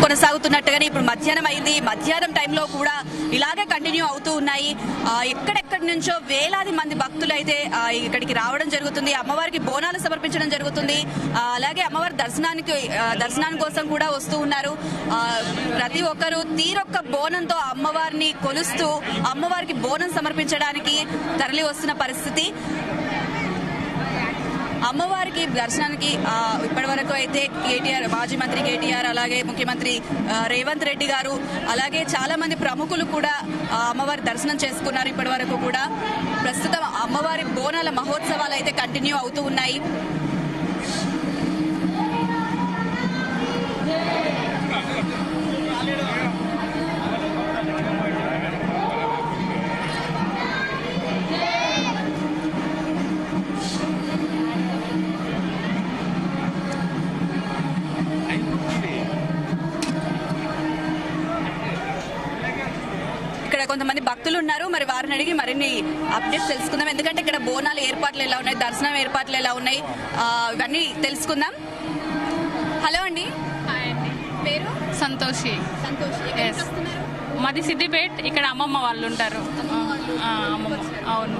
కొనసాగుతున్నట్టుగానే ఇప్పుడు మధ్యాహ్నం అయింది. మధ్యాహ్నం టైంలో కూడా ఇలాగే కంటిన్యూ అవుతూ ఉన్నాయి. ఎక్కడెక్కడి నుంచో వేలాది మంది భక్తులు అయితే ఇక్కడికి రావడం జరుగుతుంది. అమ్మవారికి బోనాలు సమర్పించడం జరుగుతుంది. అలాగే అమ్మవారి దర్శనాని కోసం కూడా వస్తూ ఉన్నారు. ప్రతి ఒక్కరూ తీరొక్క బోనంతో అమ్మవారిని కొలుస్తూ అమ్మవారికి బోనం సమర్పించడానికి తరలి వస్తున్న పరిస్థితి. అమ్మవారికి దర్శనానికి ఇప్పటి వరకు అయితే కేటీఆర్, మాజీ మంత్రి కేటీఆర్, అలాగే ముఖ్యమంత్రి రేవంత్ రెడ్డి గారు, అలాగే చాలా మంది ప్రముఖులు కూడా అమ్మవారి దర్శనం చేసుకున్నారు. ఇప్పటి వరకు కూడా ప్రస్తుతం అమ్మవారి బోనాల మహోత్సవాలు అయితే కంటిన్యూ అవుతూ ఉన్నాయి. కొంతమంది భక్తులు ఉన్నారు. మరి వారిని అడిగి మరిన్ని అప్డేట్స్ తెలుసుకుందాం. ఎందుకంటే ఇక్కడ బోనాల ఏర్పాట్లు ఎలా ఉన్నాయి, దర్శనం ఏర్పాట్లు ఎలా ఉన్నాయి, ఇవన్నీ తెలుసుకుందాం. హలో అండి. పేరు? సంతోషి. మాది సిద్దిపేట్. ఇక్కడ అమ్మమ్మ వాళ్ళు ఉంటారు. అమ్మమ్మ. అవును.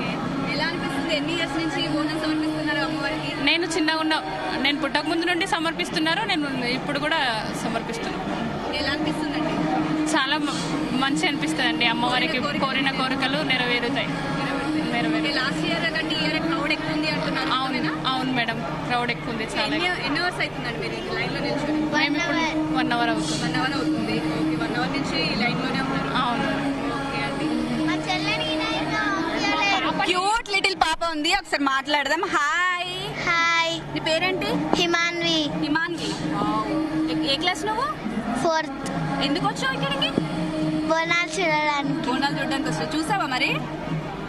ఎలా అనిపిస్తుంది? ఎన్ని ఇయర్స్ నుంచి బోనం సమర్పిస్తున్నారు అమ్మవారికి? నేను చిన్నగా నేను పుట్టక ముందు నుండి సమర్పిస్తున్నారు. నేను ఇప్పుడు కూడా సమర్పిస్తున్నాను. ఎలా అనిపిస్తుందండి? చాలా మంచి అనిపిస్తుంది అండి. అమ్మవారికి కోరిన కోరికలు నెరవేరుతాయి. లాస్ట్ ఇయర్ కంటే ఈ ఇయర్ క్రౌడ్ ఎక్కువ ఉంది అంటున్నారు. అవును మేడం, క్రౌడ్ ఎక్కువ ఉంది. చాలా. ఎన్ని అవర్స్ అవుతుందండి మీరు లైన్ లో నిల్చొని? మేము ఇప్పుడు 1 అవర్ అవుతుంది. 1 అవర్ అవుతుంది. ఓకే, 1 అవర్ నుంచి లైన్ లోనే ఉన్నారు. అవును. ఓకే అండి. క్యూట్ లిటిల్ పాప ఉంది, ఒకసారి మాట్లాడదాం. హాయ్. హాయ్. నీ పేరేంటి? హిమాన్వి. హిమాన్వి. ఏ క్లాస్ నువ్వు? 4th. ఎందుకు వచ్చావు ఇక్కడికి? బోనాలు చూడడానికి. బోనాలు చూడడానికి వచ్చావు. చూసావా మరి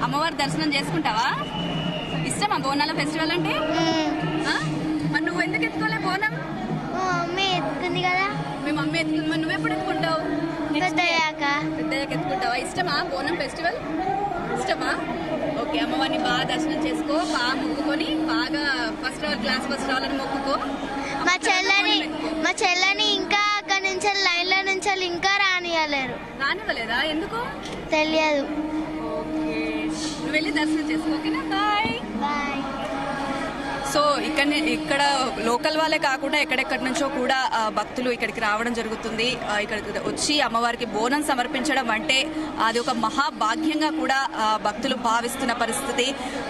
అమ్మవారి దర్శనం చేసుకుంటావా? ఇష్టమా బోనాల ఫెస్టివల్ అంటే? మరి నువ్వు ఎందుకు ఎత్తుకోలే బోనం? మమ్మీ ఎత్తుకుంది కదా. మీ మమ్మీ ఎత్తుకుంది. మరి నువ్వెప్పుడు ఎత్తుకుంటావు? పెద్దయ్యాక ఎత్తుకుంటావా? ఇష్టమా బోనం ఫెస్టివల్? ఇష్టమా? ఓకే, అమ్మవారిని బాగా దర్శనం చేసుకో, బాగా మొక్కుకొని, బాగా ఫస్ట్ రావాలని మొక్కుకో. మా చెల్లని ఇంకా అక్కడ నుంచి లైన్ లో నుంచి ఇంకా రానివ్వలేదా? ఎందుకు తెలియదు. ఓకే, నువ్వు వెళ్ళి దర్శనం చేసుకో. ఓకేనా? బాయ్. బాయ్. సో ఇక్కడ లోకల్ వాళ్ళే కాకుండా ఎక్కడెక్కడి నుంచో కూడా భక్తులు ఇక్కడికి రావడం జరుగుతుంది. ఇక్కడికి వచ్చి అమ్మవారికి బోనం సమర్పించడం అంటే అది ఒక మహాభాగ్యంగా కూడా భక్తులు భావిస్తున్న పరిస్థితి.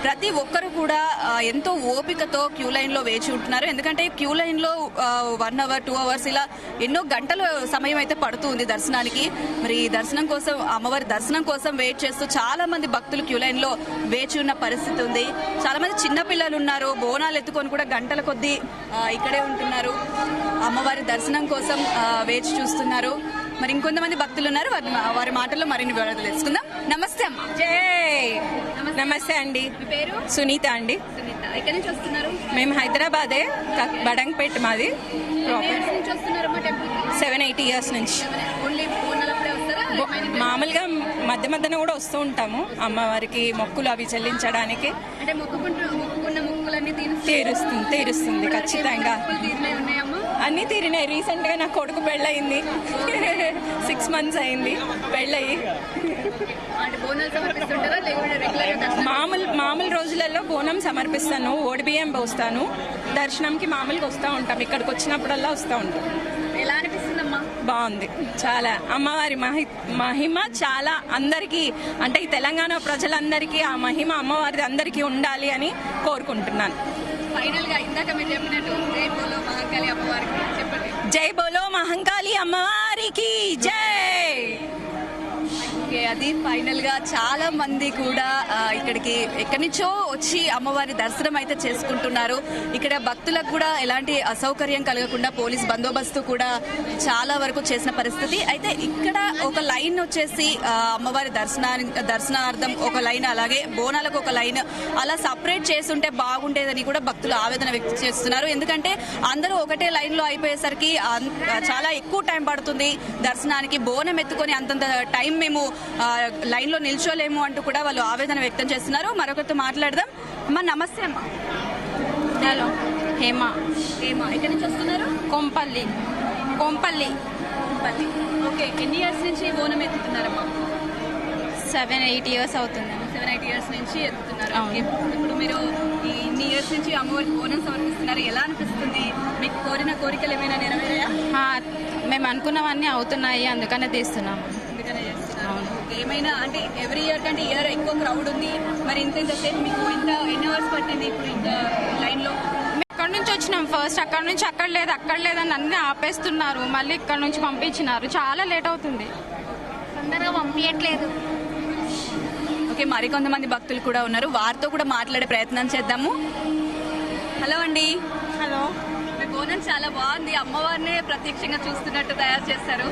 ప్రతి ఒక్కరు కూడా ఎంతో ఓపికతో క్యూ లైన్ లో వేచి ఉంటున్నారు. ఎందుకంటే క్యూ లైన్ లో 1 అవర్ 2 అవర్స్ ఇలా ఎన్నో గంటల సమయం అయితే పడుతుంది దర్శనానికి. మరి దర్శనం కోసం, అమ్మవారి దర్శనం కోసం వెయిట్ చేస్తూ చాలా మంది భక్తులు క్యూ లైన్ లో వేచి ఉన్న పరిస్థితి ఉంది. చాలా మంది చిన్న పిల్లలు ఉన్నారు. బోనాలు ఎత్తుకొని కూడా గంటల కొద్దీ ఇక్కడే ఉంటున్నారు. అమ్మవారి దర్శనం కోసం వేచి చూస్తున్నారు. మరి ఇంకొంతమంది భక్తులు ఉన్నారు, వారి మాటల్లో మరిన్ని వివరాలు తెలుసుకుందాం. నమస్తే అమ్మ. నమస్తే అండి. మీ పేరు? సునీత అండి. సునీత. ఎక్కడి నుంచి వస్తున్నారు? మేము హైదరాబాదే, బడంగపేట మాది. 7-8 ఇయర్స్ నుంచి. మామూలుగా మధ్యన కూడా వస్తూ ఉంటాము అమ్మవారికి మొక్కులు అవి చెల్లించడానికి. తీరుస్తుంది ఖచ్చితంగా. అన్ని తీరినాయి. రీసెంట్ గా నా కొడుకు పెళ్ళయింది. 6 months అయింది పెళ్ళయి. మామూలు రోజులలో బోనం సమర్పిస్తాను, ఓడిబియ్యం పోస్తాను. దర్శనంకి మామూలుగా వస్తూ ఉంటాం. ఇక్కడికి వచ్చినప్పుడల్లా వస్తూ ఉంటాం. ఎలా అనిపిస్తుందమ్మా? బాగుంది చాలా. అమ్మవారి మహిమ చాలా అందరికీ, అంటే ఈ తెలంగాణ ప్రజలందరికీ ఆ మహిమ అమ్మవారిది అందరికీ ఉండాలి అని కోరుకుంటున్నాను. ఫైనల్ గా ఇందాక మీరు చెప్పినట్టు జై బోలో మహంకాళి అమ్మవారికి చెప్పండి. జై బోలో మహంకాళి అమ్మవారికి జై. అది ఫైనల్ గా చాలా మంది కూడా ఇక్కడికి ఎక్కడి నుంచో వచ్చి అమ్మవారి దర్శనం అయితే చేసుకుంటున్నారు. ఇక్కడ భక్తులకు కూడా ఎలాంటి అసౌకర్యం కలగకుండా పోలీస్ బందోబస్తు కూడా చాలా వరకు చేసిన పరిస్థితి. అయితే ఇక్కడ ఒక లైన్ వచ్చేసి అమ్మవారి దర్శనార్థం ఒక లైన్, అలాగే బోనాలకు ఒక లైన్ అలా సపరేట్ చేస్తుంటే బాగుండేదని కూడా భక్తులు ఆవేదన వ్యక్తం చేస్తున్నారు. ఎందుకంటే అందరూ ఒకటే లైన్ లో అయిపోయేసరికి చాలా ఎక్కువ టైం పడుతుంది దర్శనానికి. బోనం ఎత్తుకొని అంతంత టైం మేము లైన్ లో నిల్చోలేము అంటూ కూడా వాళ్ళు ఆవేదన వ్యక్తం చేస్తున్నారు. మరొకరితో మాట్లాడదాం. అమ్మా నమస్తే. అమ్మా. హలో. హేమ. ఎక్కడి నుంచి వస్తున్నారు? కొంపల్లి. పోచంపల్లి. ఓకే, ఎన్ని ఇయర్స్ నుంచి బోనం ఎత్తుతున్నారమ్మా? 7-8 years అవుతుంది. 7-8 ఇయర్స్ నుంచి ఎత్తుతున్నారు. అవును. ఓకే, ఇప్పుడు మీరు ఈ ఇన్ని ఇయర్స్ నుంచి అమ్మవారికి బోనం సమర్పిస్తున్నారు, ఎలా అనిపిస్తుంది? మీకు కోరిన కోరికలు ఏమైనా నెరవేరాయా? మేము అనుకున్నవన్నీ అవుతున్నాయి, అందుకనే తీస్తున్నాము. అందుకనే చేస్తున్నారు. ఓకే, ఏమైనా అంటే ఎవ్రీ ఇయర్ కంటే ఇయర్ ఎక్కువ క్రౌడ్ ఉంది, మరి ఇంతసేపు మీకు ఎన్ని అవర్స్ పట్టింది ఇప్పుడు ఇంకా లైన్లో? అక్కడ నుంచి వచ్చినాం ఫస్ట్, అక్కడ నుంచి అక్కడ లేదని అన్ని ఆపేస్తున్నారు, మళ్ళీ ఇక్కడ నుంచి పంపించినారు, చాలా లేట్ అవుతుంది. తొందరగా పంపించట్లేదు. ఓకే, మరికొంతమంది భక్తులు కూడా ఉన్నారు, వారితో కూడా మాట్లాడే ప్రయత్నం చేద్దాము. హలో అండి. హలో, మీ బోనం చాలా బాగుంది, అమ్మవారిని ప్రత్యక్షంగా చూస్తున్నట్టు తయారు చేస్తారు.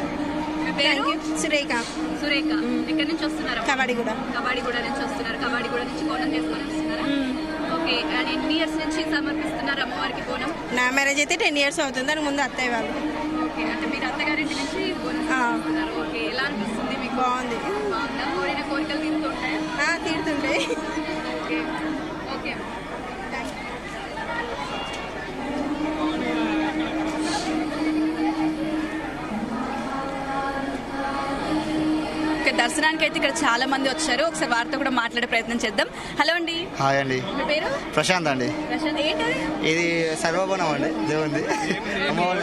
మీ పేరు? సురేఖ. సురేఖ. ఎక్కడి నుంచి వస్తున్నారు? కబడ్డీగూడ. కబడ్డీగూడ నుంచి వస్తున్నారు. కబడ్డీగూడ నుంచి బోనం చేసుకొని వస్తున్నారు. ఓకే, అండ్ ఎన్ని ఇయర్స్ నుంచి సమర్పిస్తున్నారు అమ్మవారికి బోనం? నా మ్యారేజ్ అయితే 10 years అవుతుంది, దాని ముందు అత్తయ్య వాళ్ళు. ఓకే, అంటే మీరు అత్తగారింటి నుంచి బోనం సమర్పిస్తున్నారు. ఓకే, ఎలా అనిపిస్తుంది మీకు? బాగుంది. బాగుందా? కోరిన కోరికలు తీరుతుంటాయా? తీరుతుంటే. Okay okay. దర్శనానికి అయితే ఇక్కడ చాలా మంది వచ్చారు, ఒకసారి వారితో కూడా మాట్లాడే ప్రయత్నం చేద్దాం. హలో అండి. హాయ్ అండి. మీ పేరు? ప్రశాంత్ అండి. ప్రశాంత్. ఏంటది? ఇది సర్వబోనం అండి, దేవుంది. అమ్మవారు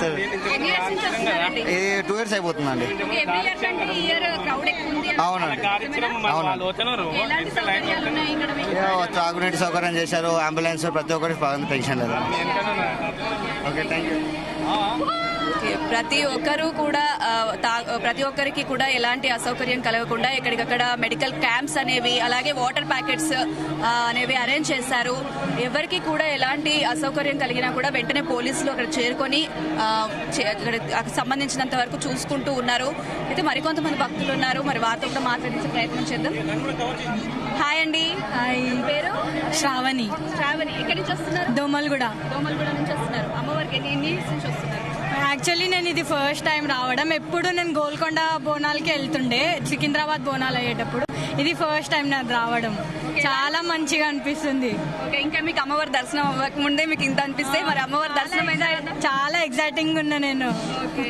సరే, ఎన్ని years నుంచి వస్తున్నారండి? ఇది 2 years అయిపోతుందండి. ఓకే, ఎవ్రీ ఇయర్ కంటే ఈ ఇయర్ క్రౌడ్ ఎక్కువ ఉంది. అవునండి. అవునండి. ఎలాంటి సౌకర్యాలు ఉన్నాయి ఇక్కడ మీకు? త్రాగునీటి సౌకర్యం చేశారు, అంబులెన్స్, ప్రతి ఒక్కరికి బాగుంది, టెన్షన్ లేదు. Okay, thank you. ఓకే, ప్రతి ఒక్కరు కూడా ప్రతి ఒక్కరికి కూడా ఎలాంటి అసౌకర్యం కలగకుండా ఎక్కడికక్కడ మెడికల్ క్యాంప్స్ అనేవి, అలాగే వాటర్ ప్యాకెట్స్ అనేవి అరేంజ్ చేశారు. ఎవరికి కూడా ఎలాంటి అసౌకర్యం కలిగినా కూడా వెంటనే పోలీసులు అక్కడ చేరుకొని అక్కడ సంబంధించినంత వరకు చూసుకుంటూ ఉన్నారు. అయితే మరికొంతమంది భక్తులు ఉన్నారు, మరి వారితో కూడా మాట్లాడించే ప్రయత్నం చేద్దాం. హాయ్ అండి. హాయ్. పేరు? శ్రావణి. శ్రావణి. ఎక్కడి నుంచి వస్తున్నారు? దోమల్గూడ. దోమల్గూడ నుంచి వస్తున్నారు. అమ్మవారికి ఎన్ని ఇయర్స్ నుంచి వస్తున్నారు? యాక్చువల్లీ నేను ఇది ఫస్ట్ టైం రావడం. ఎప్పుడు నేను గోల్కొండ బోనాలకి వెళ్తుండే, సికింద్రాబాద్ బోనాలు అయ్యేటప్పుడు. ఇది ఫస్ట్ టైం నాకు రావడం, చాలా మంచిగా అనిపిస్తుంది. ఓకే, ఇంకా మీకు అమ్మవారి దర్శనం అవ్వక ముందే మీకు ఇంత అనిపిస్తే మరి అమ్మవారి దర్శనం అయినా? చాలా ఎగ్జైటింగ్ ఉన్నా నేను. ఓకే,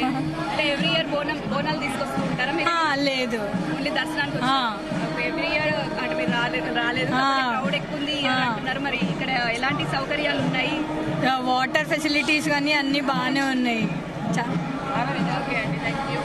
అంటే ఎవ్రీ ఇయర్ బోనాలు తీసుకొస్తూ ఉంటారా మీరు? లేదు, ఓన్లీ దర్శనానికి ఎవ్రీ ఇయర్ అంటే మీరు రాలేదు క్రౌడ్ ఎక్కువ ఉంది అంటున్నారు, మరి ఇక్కడ ఎలాంటి సౌకర్యాలు ఉన్నాయి? వాటర్ ఫెసిలిటీస్ కానీ అన్ని బాగానే ఉన్నాయి. ఓకే అండి, థ్యాంక్ యూ.